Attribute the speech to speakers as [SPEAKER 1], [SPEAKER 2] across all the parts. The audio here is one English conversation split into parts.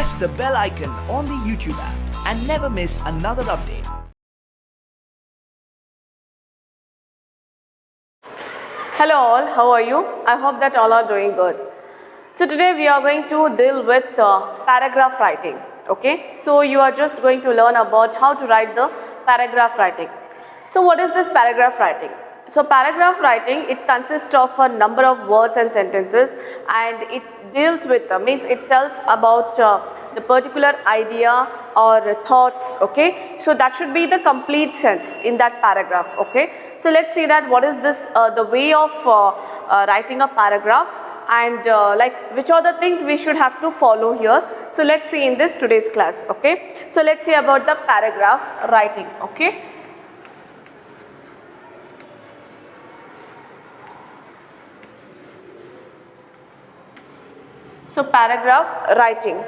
[SPEAKER 1] press the bell icon on the YouTube app and never miss another update.
[SPEAKER 2] Hello all, how are you? I hope that all are doing good. So today we are going to deal with paragraph writing. Okay, so you are just going to learn about how to write the paragraph writing. So what is this paragraph writing? So paragraph writing, it consists of a number of words and sentences, and it deals with, means it tells about the particular idea or thoughts. Okay, so that should be the complete sense in that paragraph. Okay, so let's see that what is this the way of writing a paragraph, and like which are the things we should have to follow here. So let's see in this today's class. Okay, so let's see about the paragraph writing. Okay, so paragraph writing.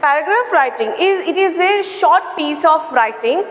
[SPEAKER 2] Paragraph writing is a short piece of writing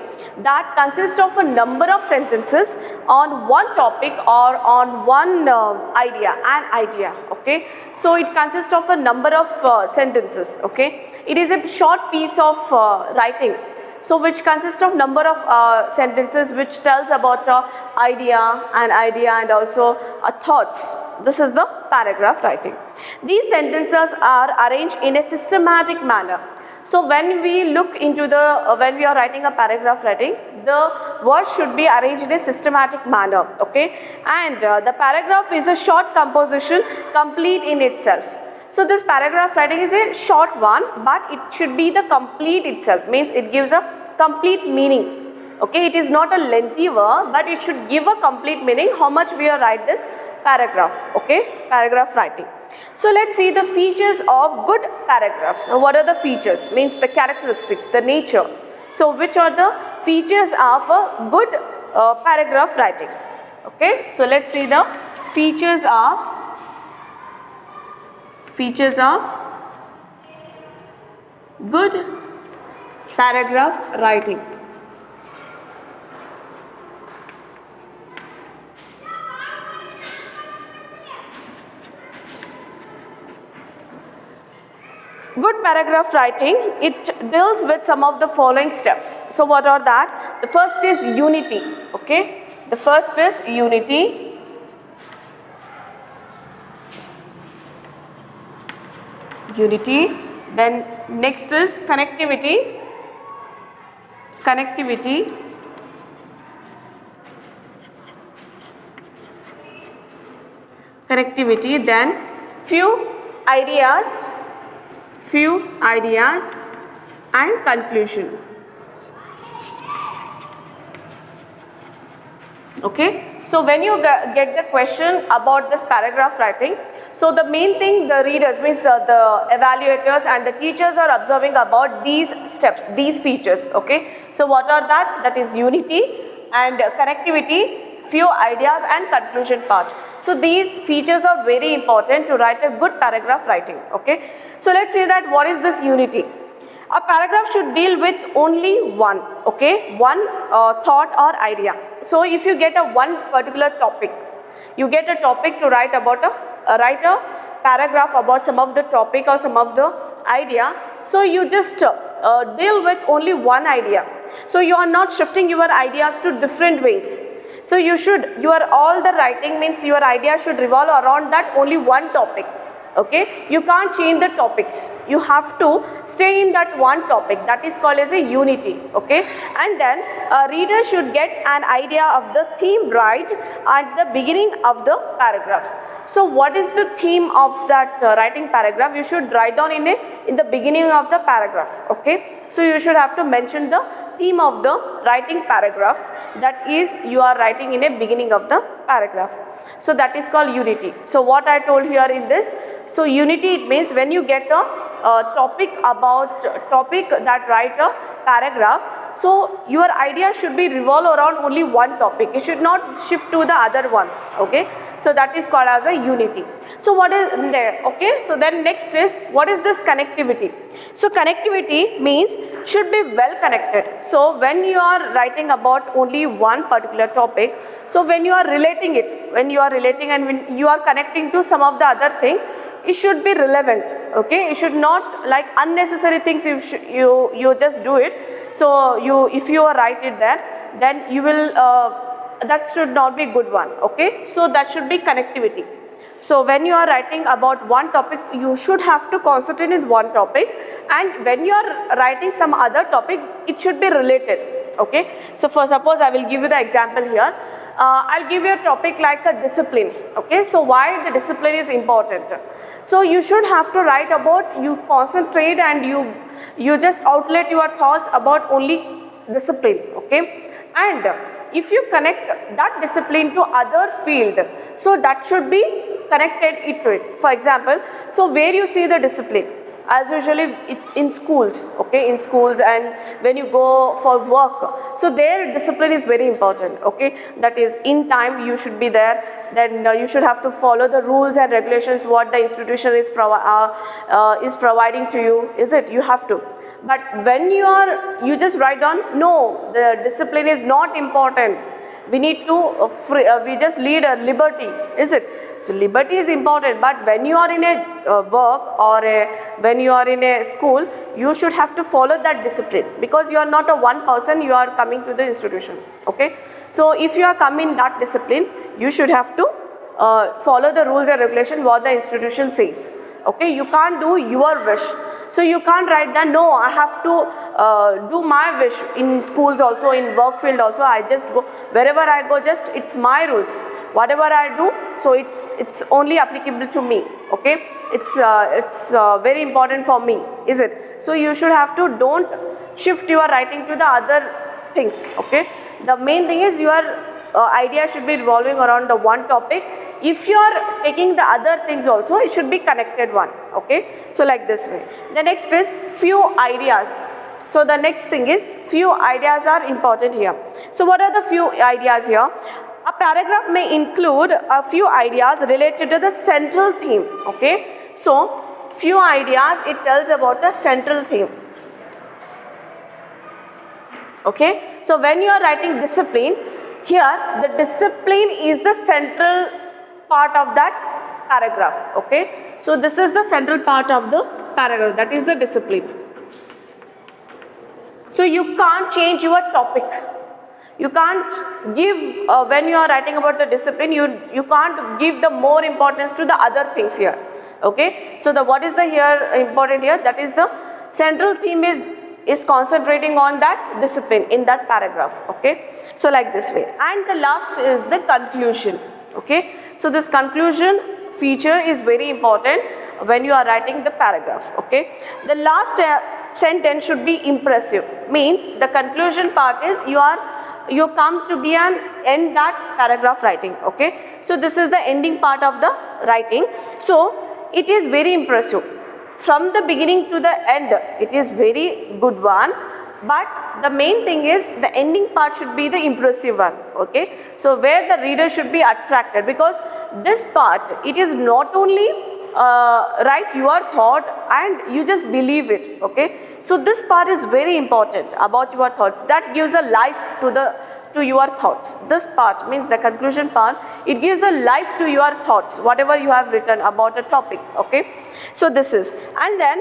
[SPEAKER 2] that consists of a number of sentences on one topic or on one an idea. Okay, so it consists of a number of sentences. Okay, it is a short piece of writing, so which consists of number of sentences which tells about an idea and also thoughts. This is the paragraph writing. These sentences are arranged in a systematic manner. So when we look into the when we are writing a paragraph writing, the words should be arranged in a systematic manner. Okay, and the paragraph is a short composition, complete in itself. So this paragraph writing is a short one, but it should be the complete itself, means it gives a complete meaning. Okay, it is not a lengthy word, but it should give a complete meaning how much we are write this paragraph. Okay, paragraph writing. So let's see the features of good paragraphs. So what are the features? Means the characteristics, the nature. So which are the features of a good paragraph writing? Okay, so let's see the features of good paragraph writing. Good paragraph writing, it deals with some of the following steps. So what are that? The first is unity. Okay, the first is unity. Then next is connectivity. Then few ideas and conclusion. Okay, so when you get the question about this paragraph writing, so the main thing the readers, means the evaluators and the teachers are observing about these steps, these features. Okay, so what are that? That is unity and connectivity, few ideas and conclusion part. So these features are very important to write a good paragraph writing. Okay, so let's see that what is this unity. A paragraph should deal with only one, one thought or idea. So if you get a one particular topic, you get a topic to write about write a paragraph about some of the topic or some of the idea. So you just deal with only one idea. So you are not shifting your ideas to different ways. So all the writing, means your idea should revolve around that only one topic. Okay, you can't change the topics, you have to stay in that one topic. That is called as a unity. Okay, and then a reader should get an idea of the theme right at the beginning of the paragraphs. So what is the theme of that writing paragraph? You should write down in the beginning of the paragraph. Okay, so you should have to mention the theme of the writing paragraph, that is you are writing in a beginning of the paragraph. So that is called unity. So what I told here in this, so unity, it means when you get a topic that write a paragraph, So your idea should be revolve around only one topic. It should not shift to the other one. Okay, so that is called as a unity. So what is there? Okay, so then next is, what is this connectivity? So connectivity means should be well connected. So when you are writing about only one particular topic, so when you are relating it, when you are relating and when you are connecting to some of the other thing, it should be relevant. Okay, it should not like unnecessary things. You just do it. So if you write it there, then you will that should not be good one. Okay, so that should be connectivity. So when you are writing about one topic, you should have to concentrate in one topic, and when you are writing some other topic, it should be related. Okay, so for suppose I will give you the example here. I'll give you a topic like a discipline. Okay, so why the discipline is important? So you should have to write about, you concentrate and you just outlet your thoughts about only discipline. Okay, and if you connect that discipline to other field, so that should be connected to it. For example, so where you see the discipline, as usually in schools, okay, in schools and when you go for work, so their discipline is very important. Okay, that is in time you should be there, then you should have to follow the rules and regulations what the institution is providing to you, is it? You have to. But when you just write down, no, the discipline is not important, we need to we just lead a liberty, is it? So liberty is important, but when you are in a work or when you are in a school, you should have to follow that discipline, because you are not a one person, you are coming to the institution. Okay, so if you are coming that discipline, you should have to follow the rules and regulation what the institution says. Okay, you can't do your wish. So you can't write that, no, I have to do my wish in schools also, in work field also, I just go, wherever I go, just it's my rules. Whatever I do, so it's only applicable to me. Okay, it's very important for me, is it? So you should have to don't shift your writing to the other things. Okay, the main thing is your idea should be revolving around the one topic. If you are taking the other things also, it should be connected one. Okay, so like this way. The next is few ideas. So the next thing is few ideas are important here. So what are the few ideas here? A paragraph may include a few ideas related to the central theme. Okay, so few ideas, it tells about the central theme. Okay, so when you are writing discipline, here the discipline is the central part of that paragraph. Okay, so this is the central part of the paragraph, that is the discipline. So you can't change your topic. You can't give, when you are writing about the discipline, you can't give the more importance to the other things here. Okay, so the what is the here important here, that is the central theme is concentrating on that discipline in that paragraph. Okay, so like this way. And the last is the conclusion. Okay, so this conclusion feature is very important when you are writing the paragraph. Okay, the last sentence should be impressive, means the conclusion part is you come to be an end that paragraph writing. Okay, so this is the ending part of the writing. So it is very impressive from the beginning to the end, it is very good one, but the main thing is the ending part should be the impressive one. Okay, so where the reader should be attracted, because this part, it is not only write your thought and you just believe it. Okay, so this part is very important about your thoughts, that gives a life to your thoughts. This part means the conclusion part, it gives a life to your thoughts, whatever you have written about a topic. Okay, so this is, and then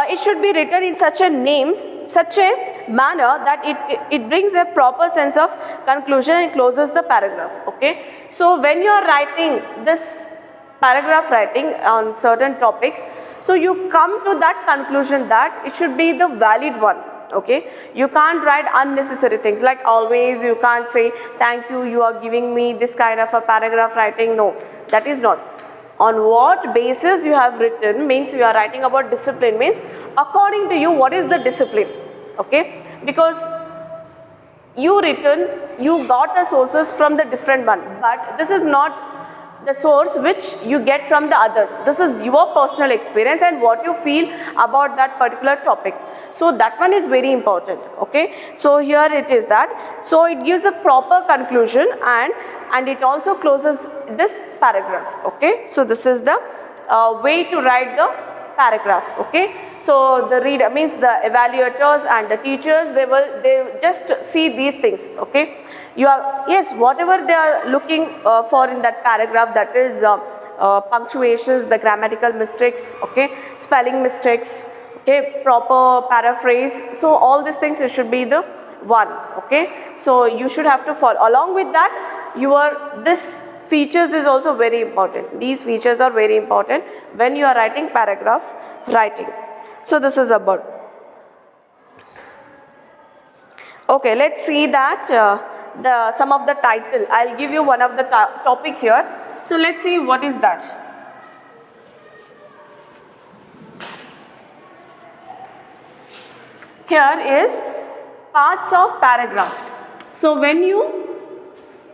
[SPEAKER 2] it should be written in such a manner that it brings a proper sense of conclusion and closes the paragraph. Okay, so when you are writing this paragraph writing on certain topics, so you come to that conclusion that it should be the valid one. Okay, you can't write unnecessary things, like always you can't say thank you, you are giving me this kind of a paragraph writing. No, that is not. On what basis you have written, means you are writing about discipline, means according to you what is the discipline. Okay, because you got the sources from the different one, but this is not the source which you get from the others. This is your personal experience and what you feel about that particular topic. So that one is very important. Okay, so here it is that. So it gives a proper conclusion and it also closes this paragraph. Okay, so this is the way to write the paragraph. Okay, so the reader means the evaluators and the teachers, they just see these things. Okay, you are, yes, whatever they are looking for in that paragraph, that is punctuations, the grammatical mistakes, okay, spelling mistakes, okay, proper paraphrase. So all these things, it should be the one. Okay, so you should have to follow. Along with that, this features is also very important. These features are very important when you are writing paragraph writing. So this is about. Okay, let's see that some of the title. I'll give you one of the topic here. So let's see what is that. Here is parts of paragraph. So when you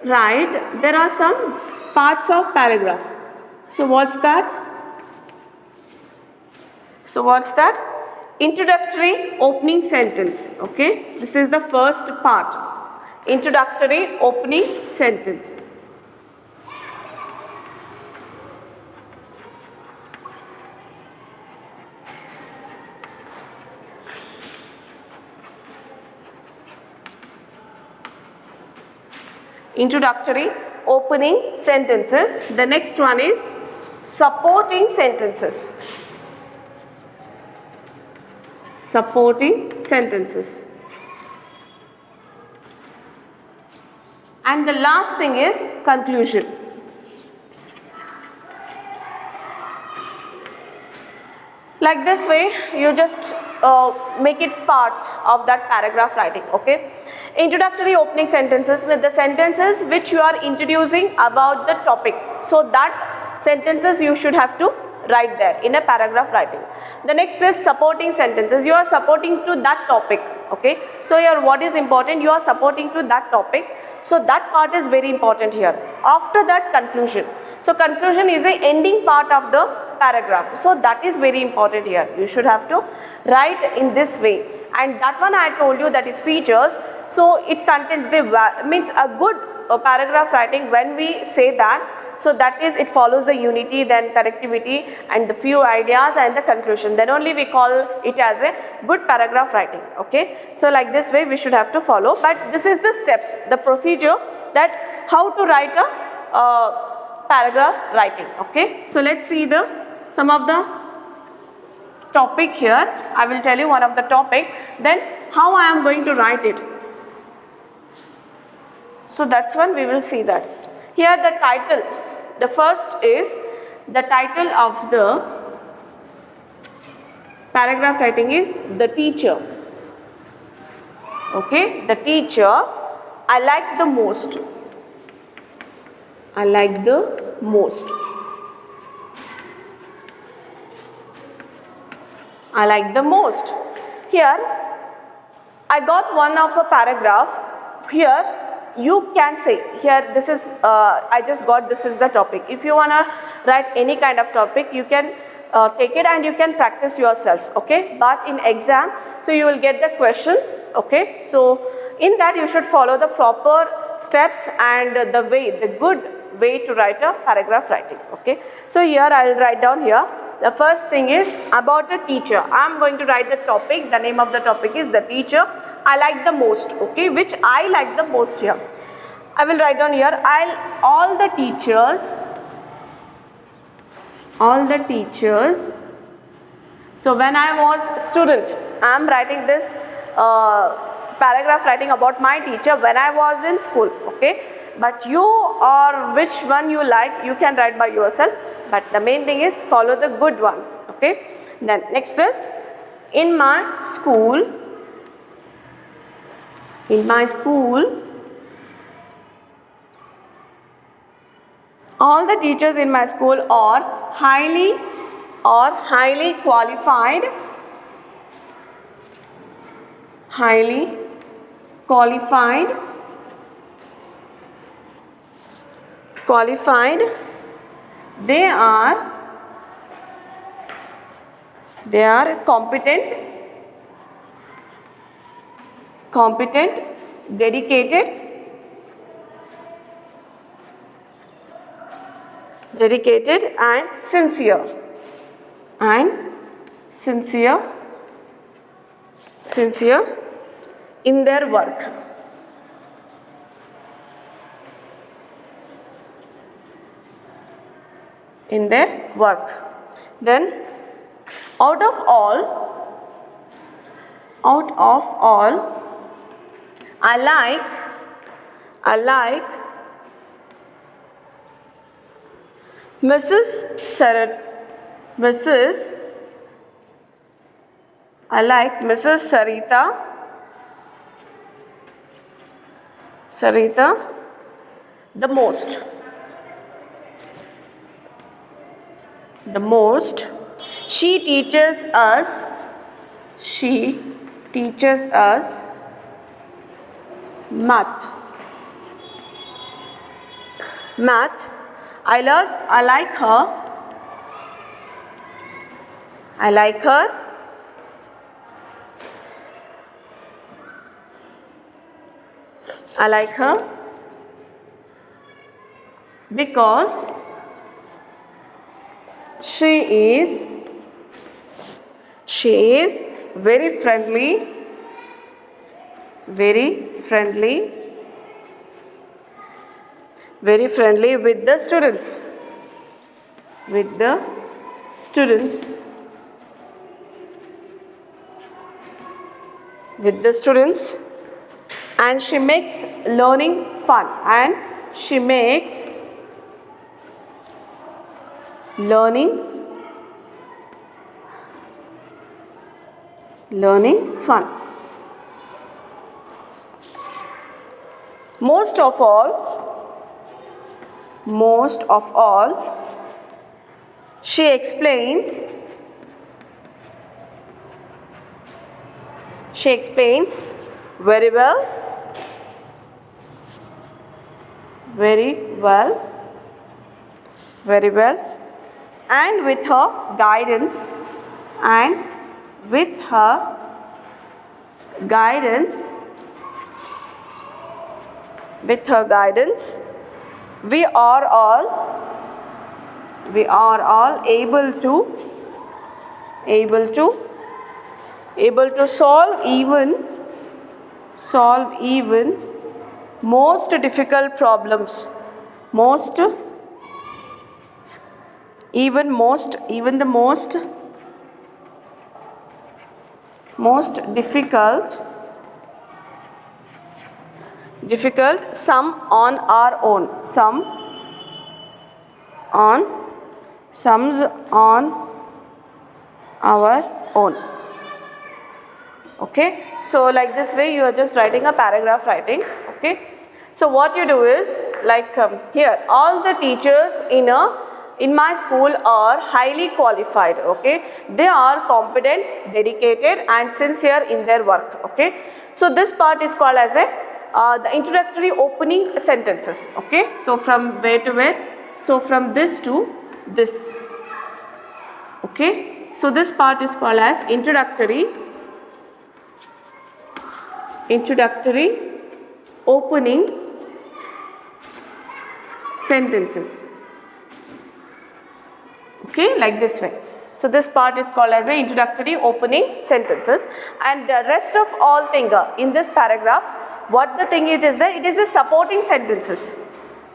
[SPEAKER 2] write, there are some parts of paragraph. So what's that? So what's that? Introductory opening sentence. Okay, this is the first part. Introductory opening sentence. Introductory opening sentences. The next one is supporting sentences. Supporting sentences. And the last thing is conclusion. Like this way, you just make it part of that paragraph writing. Okay, introductory opening sentences with the sentences which you are introducing about the topic. So that sentences you should have to write there in a paragraph writing. The next is supporting sentences. You are supporting to that topic. Okay, so here what is important? You are supporting to that topic. So that part is very important here. After that, conclusion. So conclusion is the ending part of the paragraph. So that is very important here. You should have to write in this way. And that one I told you, that is features. So it contains means a good paragraph writing. When we say that, so that is, it follows the unity, then connectivity and the few ideas and the conclusion. Then only we call it as a good paragraph writing. Okay, so like this way we should have to follow. But this is the steps, the procedure, that how to write a paragraph writing. Okay, so let's see some of the topic here. I will tell you one of the topic, then how I am going to write it. So that's one we will see that. Here the title, the first is the title of the paragraph writing is the teacher. Okay, the teacher I like the most. I like the most. I like the most. Here I got one of a paragraph. Here you can say, here this is I just got, this is the topic. If you want to write any kind of topic, you can take it and you can practice yourself. Okay, but in exam, so you will get the question. Okay, so in that you should follow the proper steps and the good way to write a paragraph writing. Okay, so here I will write down here. The first thing is about a teacher. I am going to write the topic. The name of the topic is the teacher I like the most. Okay, which I like the most here. I will write down here, all the teachers. So when I was student, I am writing this paragraph writing about my teacher when I was in school. Okay, but you, or which one you like, you can write by yourself. But the main thing is follow the good one. Okay, then next is in my school. In my school, all the teachers in my school are highly qualified. Highly qualified They are competent, dedicated, and sincere, in their work. Then out of all, I like Mrs. Sarita the most. She teaches us math. I like her. Because she is very friendly with the students. And she makes learning fun. Most of all, she explains very well, and with her guidance, we are all able to solve even most difficult problems, even the most difficult sum on our own. Sums on our own. Okay, so like this way you are just writing a paragraph writing. Okay, so what you do is like here all the teachers in my school are highly qualified. Okay, they are competent, dedicated and sincere in their work. Okay, so this part is called as the introductory opening sentences. Okay, so from where to where? So from this to this. Okay, so this part is called as introductory opening sentences. Okay, like this way. So this part is called as the introductory opening sentences, and the rest of all thing in this paragraph, what the thing is that it is the supporting sentences.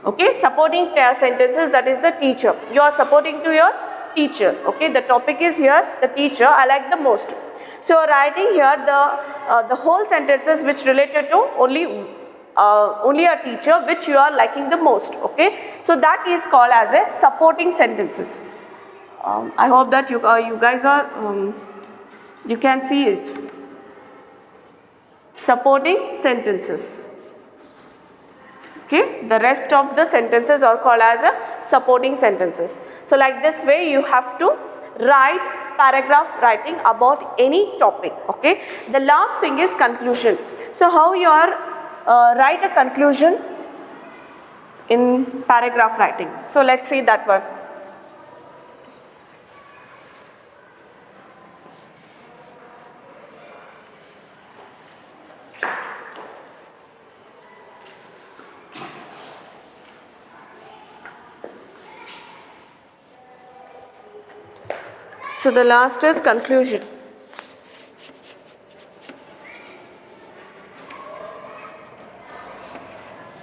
[SPEAKER 2] Okay, supporting sentences, that is the teacher. You are supporting to your teacher. Okay, the topic is here the teacher I like the most. So you are writing here the whole sentences which related to only a teacher which you are liking the most. Okay, so that is called as a supporting sentences. I hope that you guys are you can see it. Supporting sentences. Okay, the rest of the sentences are called as a supporting sentences. So like this way you have to write paragraph writing about any topic. Okay, the last thing is conclusion. So how you are write a conclusion in paragraph writing. So let's see that one. So the last is conclusion.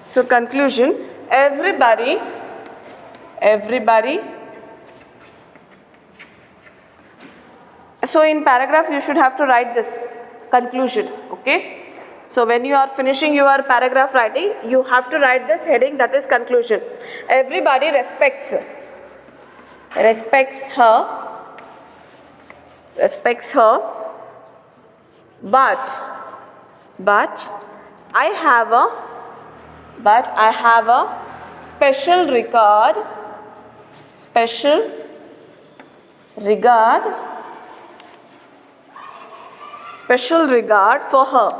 [SPEAKER 2] So conclusion, everybody, so in paragraph you should have to write this conclusion, okay? So when you are finishing your paragraph writing, you have to write this heading, that is conclusion. Everybody respects her, but I have a special regard for her.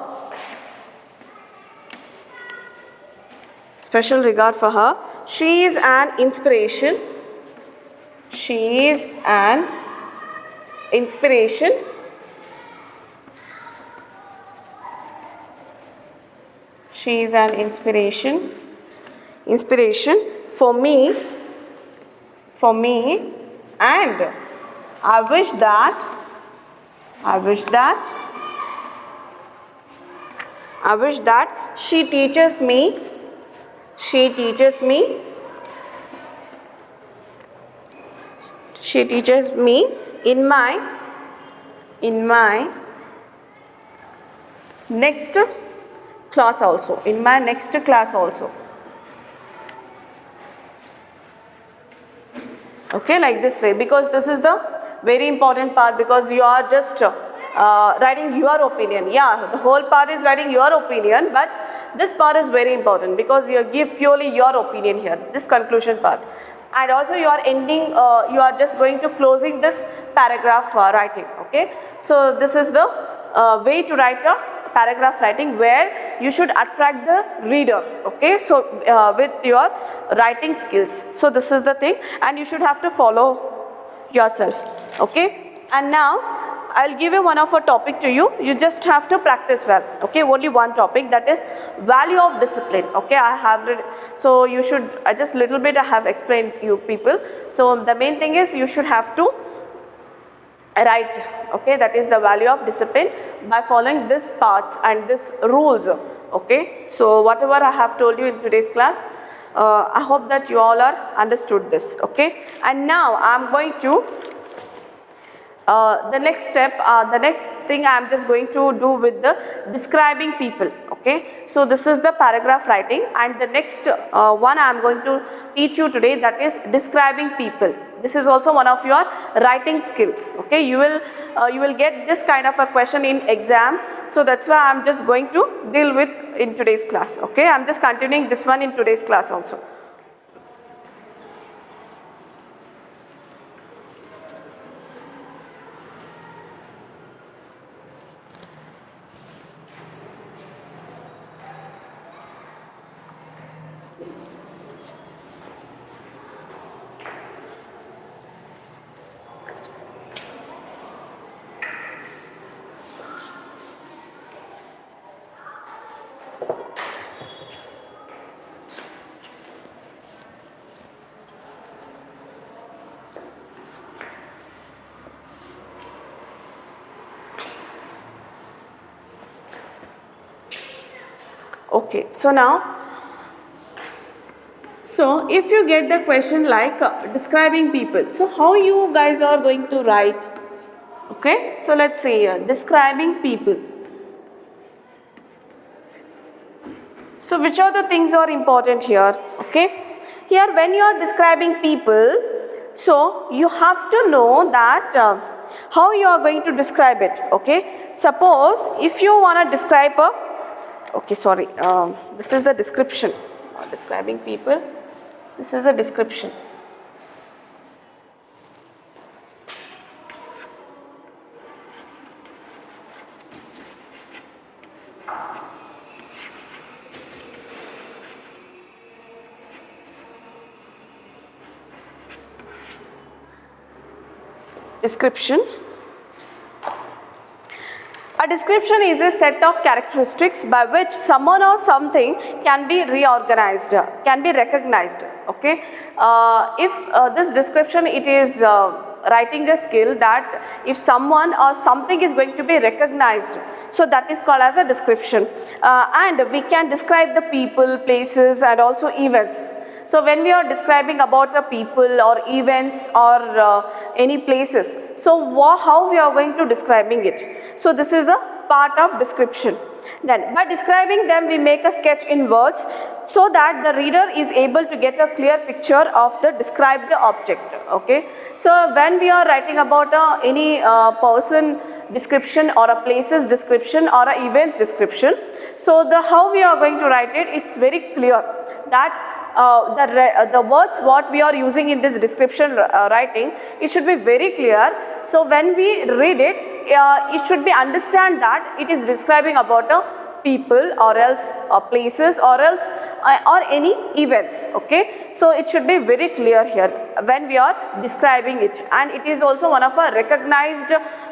[SPEAKER 2] She is an inspiration. For me, and I wish that she teaches me in my next class also. Okay, like this way, because this is the very important part, because you are just writing your opinion. Yeah, the whole part is writing your opinion, but this part is very important because you give purely your opinion here, this conclusion part. And also you are ending, you are just going to closing this paragraph writing, okay? So this is the way to write a paragraph writing, where you should attract the reader, okay? So with your writing skills. So this is the thing, and you should have to follow yourself, okay? And now I'll give you one of a topic to you. You just have to practice well, okay? Only one topic, that is value of discipline, okay? I have read, so you should, just little bit I have explained you people. So the main thing is you should have to write, okay? That is the value of discipline by following these parts and these rules, okay? So whatever I have told you in today's class, I hope that you all are understood this, okay? And now I am going to the next step, the next thing I am just going to do with the describing people, okay? So this is the paragraph writing, and the next one I am going to teach you today, that is describing people. This is also one of your writing skill, okay? You will get this kind of a question in exam, so that's why I am just going to deal with in today's class, okay? I am just continuing this one in today's class also. Okay, so now, so if you get the question like describing people, so how you guys are going to write, okay? So let's see here, describing people. So which are the things are important here, okay? Here when you are describing people, so you have to know that how you are going to describe it, okay? Suppose if you want to describe a, okay, sorry, this is the description, describing people, this is a description. Description. A description is a set of characteristics by which someone or something can be reorganized, can be recognized, okay? If this description, it is writing a skill that if someone or something is going to be recognized, so that is called as a description. And we can describe the people, places and also events. So when we are describing about the people or events or any places, so how we are going to describing it? So this is a part of description. Then by describing them, we make a sketch in words so that the reader is able to get a clear picture of the described object. Okay. So when we are writing about any person description or a places description or a events description, so how we are going to write it, it's very clear that the words what we are using in this description writing, it should be very clear. So when we read it, it should be understand that it is describing about a people or else places or else or any events. Okay, so it should be very clear here when we are describing it, and it is also one of a recognized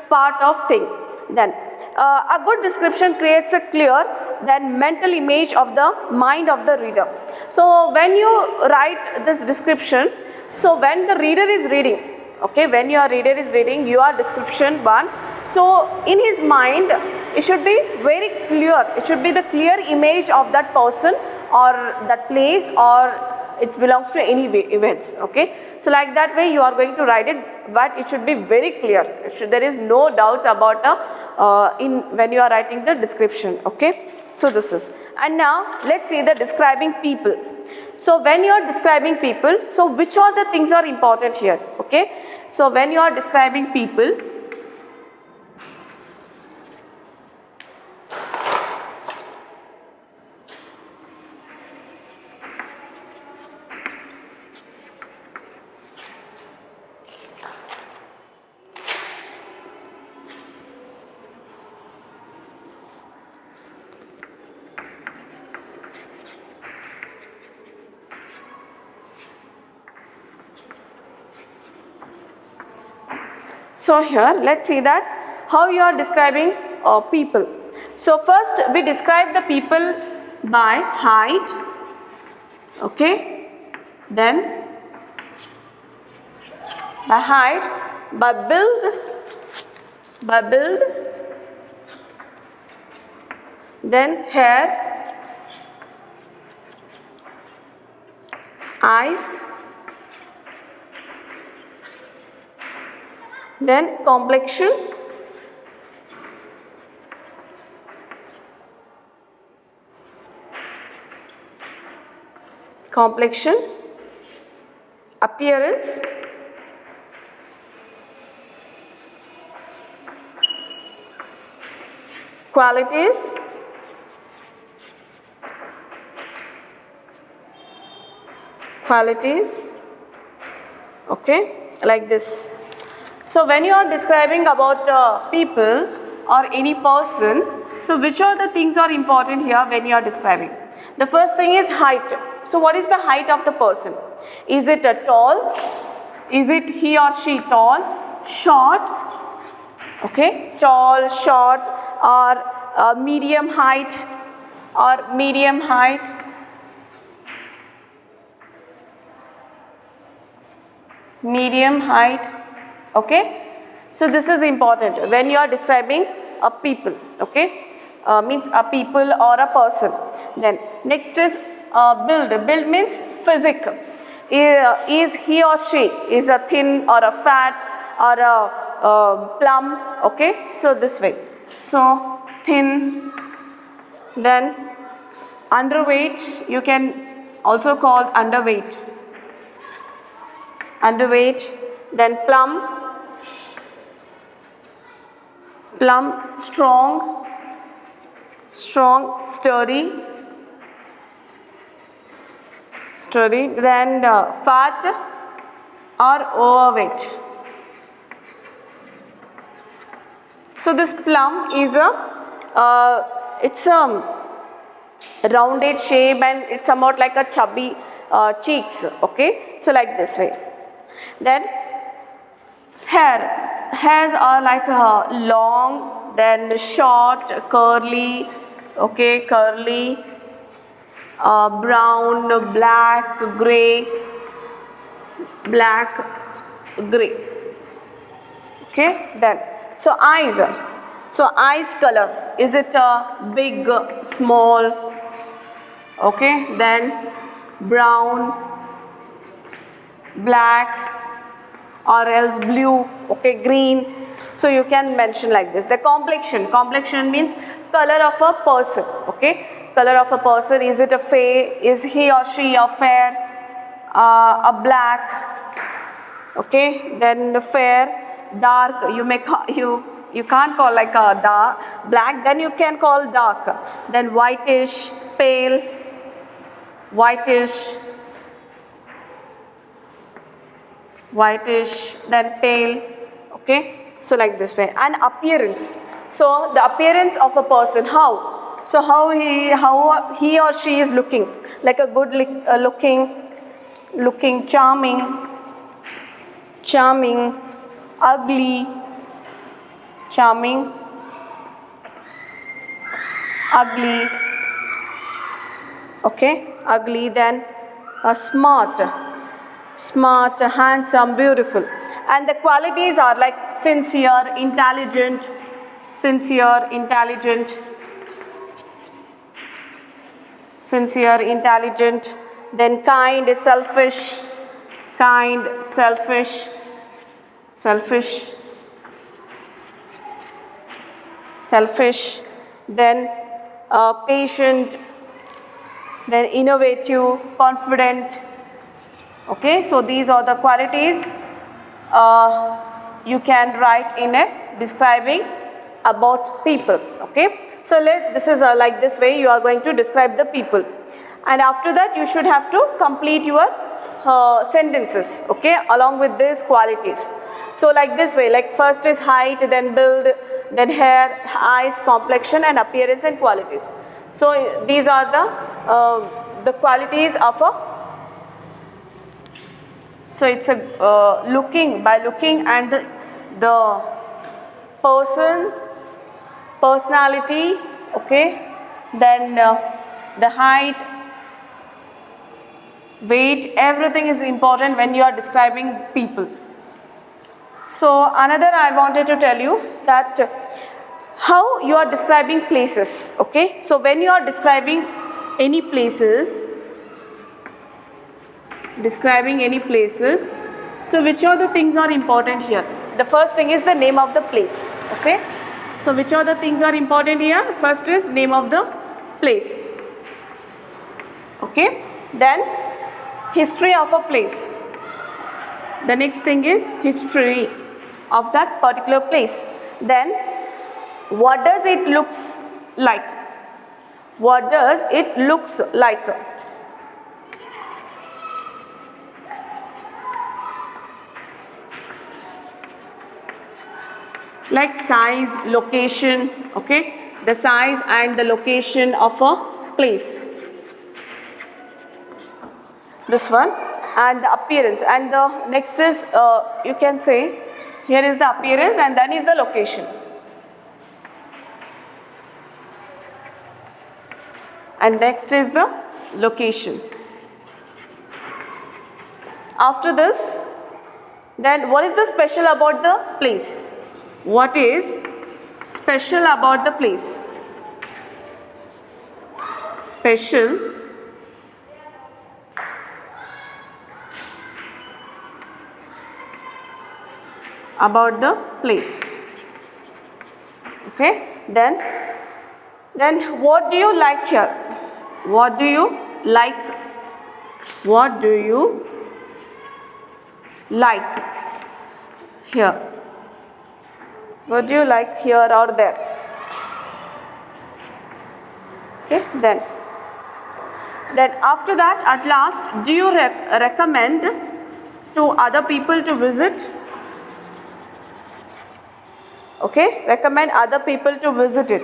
[SPEAKER 2] part of thing. Then a good description creates a clear then mental image of the mind of the reader. So when you write this description, so when the reader is reading, okay, when your reader is reading your description one, so in his mind it should be very clear, it should be the clear image of that person or that place or it belongs to any events. Okay, so like that way you are going to write it, but it should be very clear. There is no doubts about when you are writing the description. Okay, so this is, and now let's see the describing people. So when you are describing people, so which all the things are important here? Okay, so when you are describing people, so here let's see that how you are describing people. So first we describe the people by height, okay, then by height, by build, then hair, eyes, then complexion, appearance, qualities, okay, like this. So when you are describing about people or any person, so which are the things are important here when you are describing? The first thing is height. So what is the height of the person? Is it a tall? Is it he or she tall, short, okay, tall, short, or medium height, okay. So this is important when you are describing a people, okay, means a people or a person. Then next is build. Build means physique. Is he or she is a thin or a fat or a plump, okay, so this way. So thin, then underweight, you can also call underweight, then plump, strong, sturdy, then fat or overweight. So this plump is it's a rounded shape and it's somewhat like a chubby cheeks, okay, so like this way. Then hairs are like long, then short, curly, okay, brown, black, gray, Okay, then, so eyes. So eyes color, is it big, small? Okay, then brown, black, or else blue, okay, green. So you can mention like this. The complexion means color of a person, okay. Color of a person, is it a fair, is he or she a fair, a black, okay, then fair, dark, you may call, you can't call like a dark, black, then you can call dark, then whitish, pale, whitish, then pale, okay. So like this way. And appearance, so the appearance of a person, how, so how he or she is looking, like a good looking, charming, ugly, okay, ugly, then smart, handsome, beautiful. And the qualities are like sincere, intelligent, then kind, selfish, then patient, then innovative, confident. Okay, so these are the qualities you can write in a describing about people. Okay, so this is like this way you are going to describe the people, and after that you should have to complete your sentences, okay, along with these qualities. So like this way, like first is height, then build, then hair, eyes, complexion, and appearance and qualities. So these are the qualities of a. So it's a by looking and the personality, okay, then the height, weight, everything is important when you are describing people. So another I wanted to tell you that how you are describing places, okay. So when you are describing any places, so which are the things are important here? The first thing is the name of the place, okay. So which are the things are important here? First is name of the place, okay, then history of a place. The next thing is history of that particular place. Then what does it looks like? Like size, location, okay, the size and the location of a place, this one. And the appearance, and the next is you can say here is the appearance and then is the location, and next is the location. After this, then what is the special about the place? What is special about the place? Special about the place, okay. Then what do you like here? What do you like here? What do you like here or there? Okay, then after that, at last, do you recommend to other people to visit? Okay, recommend other people to visit it.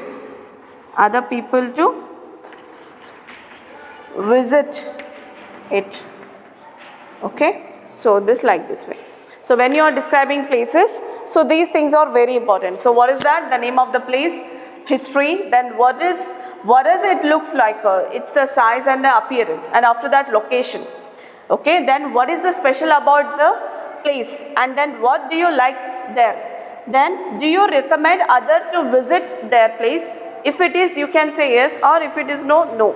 [SPEAKER 2] Okay, so this like this way. So when you are describing places, so these things are very important. So what is that? The name of the place, history, then what does it looks like? It's the size and the appearance, and after that location. Okay, then what is the special about the place, and then what do you like there? Then do you recommend other to visit their place? If it is, you can say yes, or if it is no, no.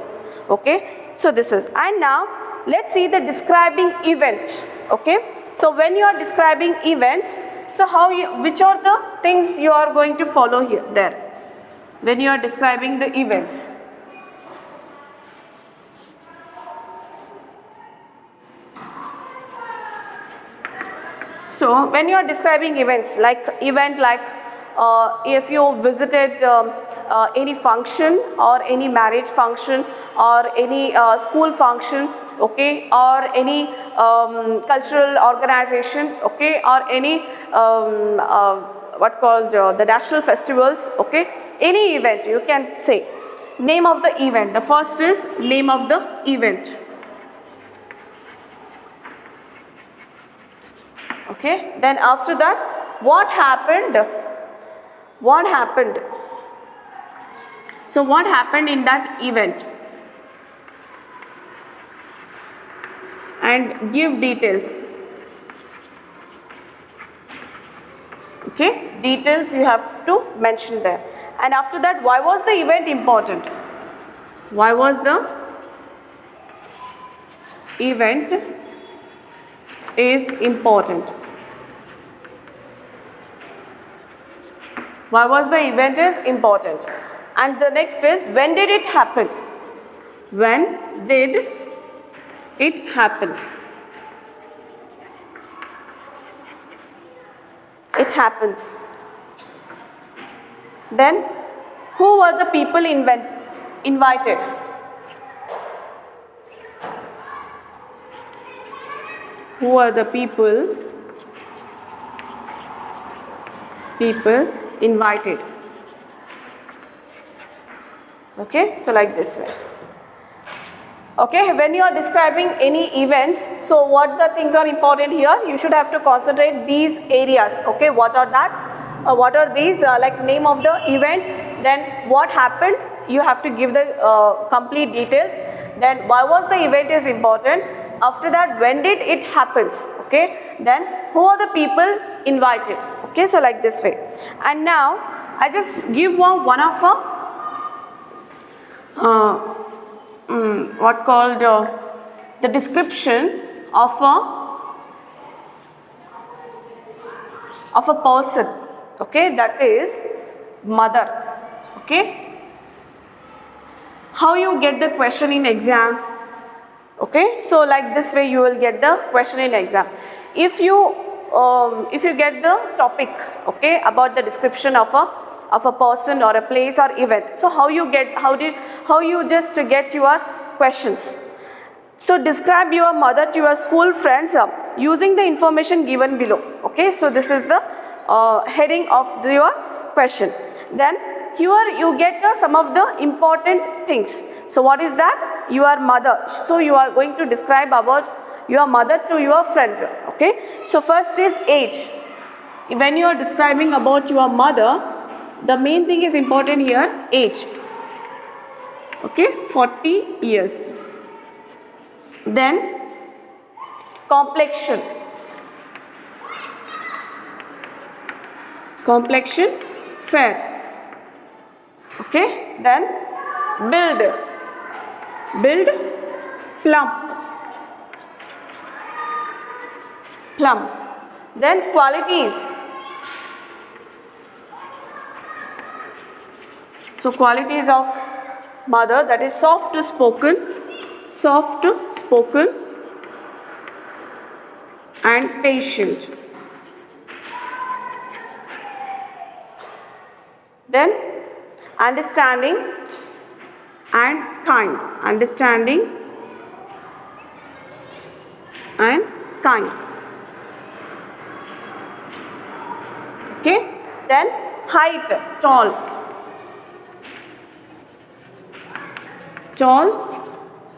[SPEAKER 2] Okay, so this is, and now let's see the describing event. Okay, so when you are describing events, so which are the things you are going to follow here there when you are describing the events? So when you are describing events, like if you visited any function or any marriage function or any school function, okay, or any cultural organization, okay, or any what called the national festivals, okay, any event you can say. Name of the event. The first is name of the event. Okay, then after that, what happened? What happened? So what happened in that event? And give details. Okay, details you have to mention there. And after that, why was the event important? Why was the event is important? Why was the event is important? And the next is, when did it happen? When did it happen? It happens. Then, who were the people invited? Who are the people invited? Okay, so like this way. Okay, when you are describing any events, so what the things are important here? You should have to concentrate these areas. Okay, what are that? What are these? Like name of the event, then what happened? You have to give the complete details. Then why was the event is important? After that, when did it happens? Okay, then who are the people invited? Okay, so like this way. And now I just give one of what called the description of a person. Okay, that is mother. Okay, how you get the question in exam? Okay, so like this way you will get the question in exam. If you get the topic, okay, about the description of a person or a place or event, so how you just get your questions? So describe your mother to your school friends using the information given below. Okay, so this is the heading of your question. Then here you get some of the important things. So what is that? Your mother. So you are going to describe about your mother to your friends. Okay, so first is age. When you are describing about your mother, the main thing is important here, age. Okay, 40 years. Then complexion. Complexion, fair. Okay, then build, plump. Then qualities. So qualities of mother, that is soft spoken and patient. Then understanding and kind. Understanding and kind. Okay, then height, tall,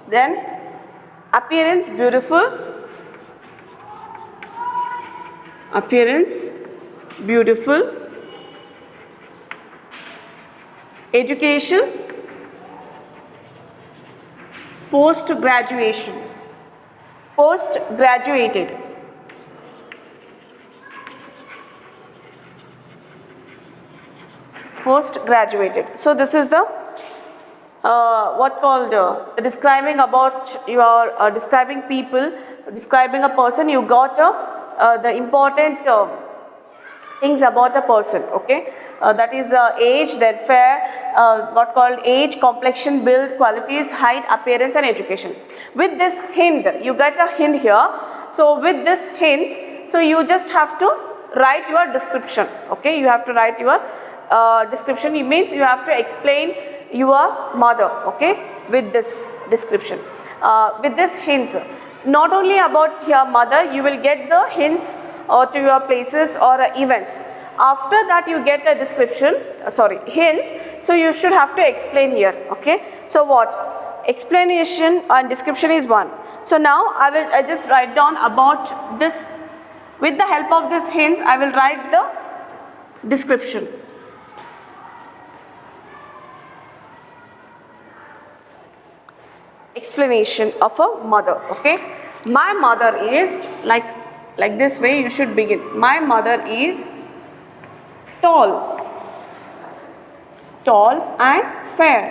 [SPEAKER 2] then appearance, beautiful, education, postgraduated. Post-graduated. So this is the what called the describing about your describing people, describing a person. You got the important things about a person. Okay, that is the age, then fair, what called age, complexion, build, qualities, height, appearance, and education. With this hint, you get a hint here. So with this hint, so you just have to write your description. Okay, you have to write your description. It means you have to explain your mother. Okay, with this description, with this hints. Not only about your mother, you will get the hints to your places or events. After that, you get a description. Hints. So you should have to explain here. Okay. So what? Explanation and description is one. So now I just write down about this. With the help of this hints, I will write the description. Explanation of a mother. Okay, my mother is like this way you should begin. My mother is tall and fair,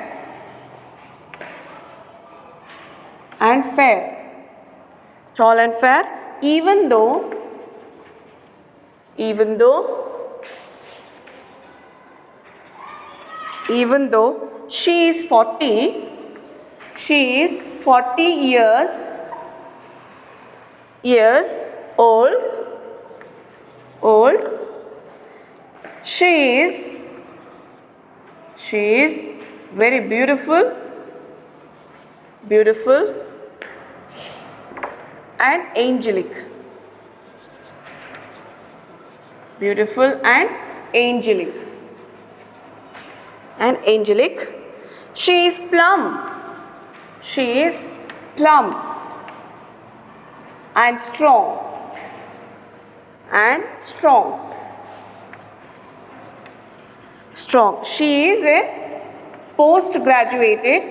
[SPEAKER 2] tall and fair, even though she is 40 years old. She is very beautiful and angelic. She is plump and strong. She is a postgraduated.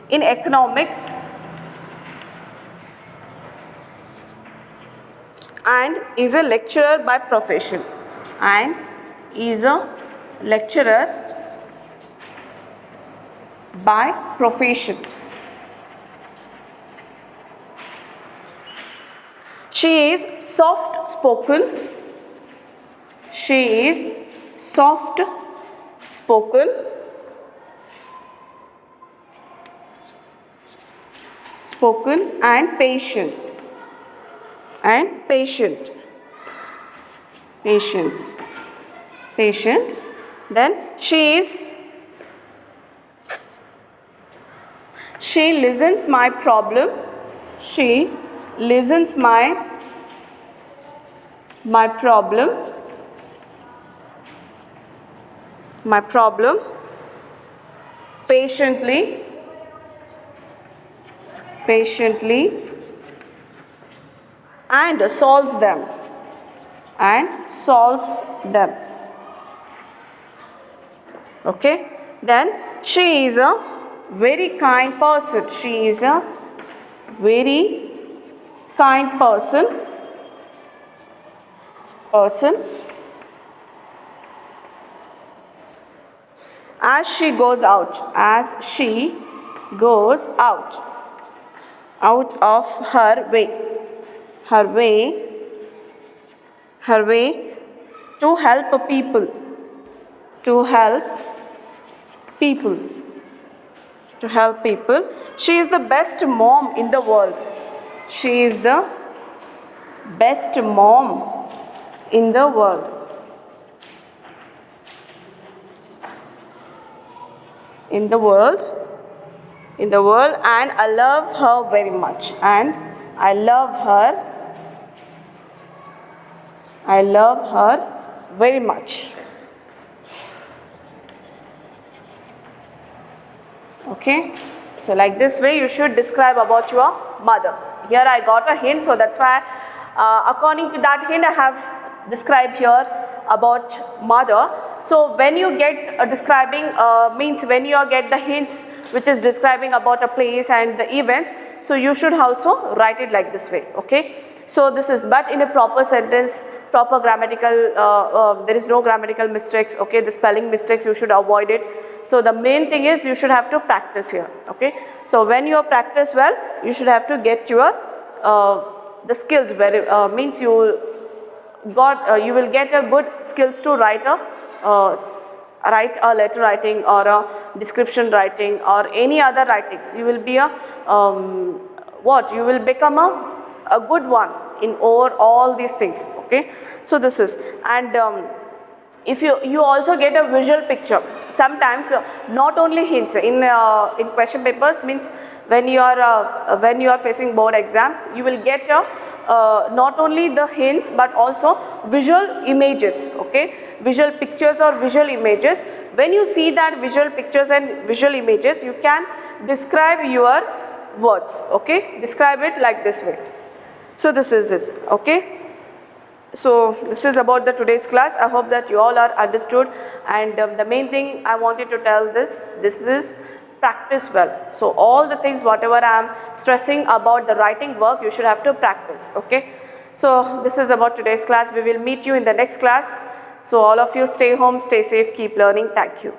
[SPEAKER 2] In economics and is a lecturer by profession. She is soft spoken. And patient. Then she listens my problem. My problem patiently and solves them. Okay, then she is a very kind person. As she goes out of her way to help people. She is the best mom in the world. In the world, and I love her very much. I love her very much. Okay, so like this way you should describe about your mother. Here I got a hint, so that's why according to that hint I have described here about mother. So when you get describing means when you get the hints which is describing about a place and the events, so you should also write it like this way, okay. So this is, but in a proper sentence, proper grammatical, there is no grammatical mistakes, okay. The spelling mistakes you should avoid it. So the main thing is you should have to practice here, okay. So when you practice well, you should have to get your the skills where means you will get a good skills to write a letter writing or a description writing or any other writings. You will be a you will become a good one in over all these things, okay. So this is, and if you also get a visual picture sometimes, not only hints in question papers, means when you are facing board exams, you will get not only the hints but also visual images, okay. Visual pictures or visual images. When you see that visual pictures and visual images, you can describe your words, okay. Describe it like this way. So this is this, okay. So this is about the today's class. I hope that you all are understood, and the main thing I wanted to tell this is practice well. So all the things whatever I am stressing about the writing work, you should have to practice, okay. So this is about today's class. We will meet you in the next class. So all of you stay home, stay safe, keep learning. Thank you.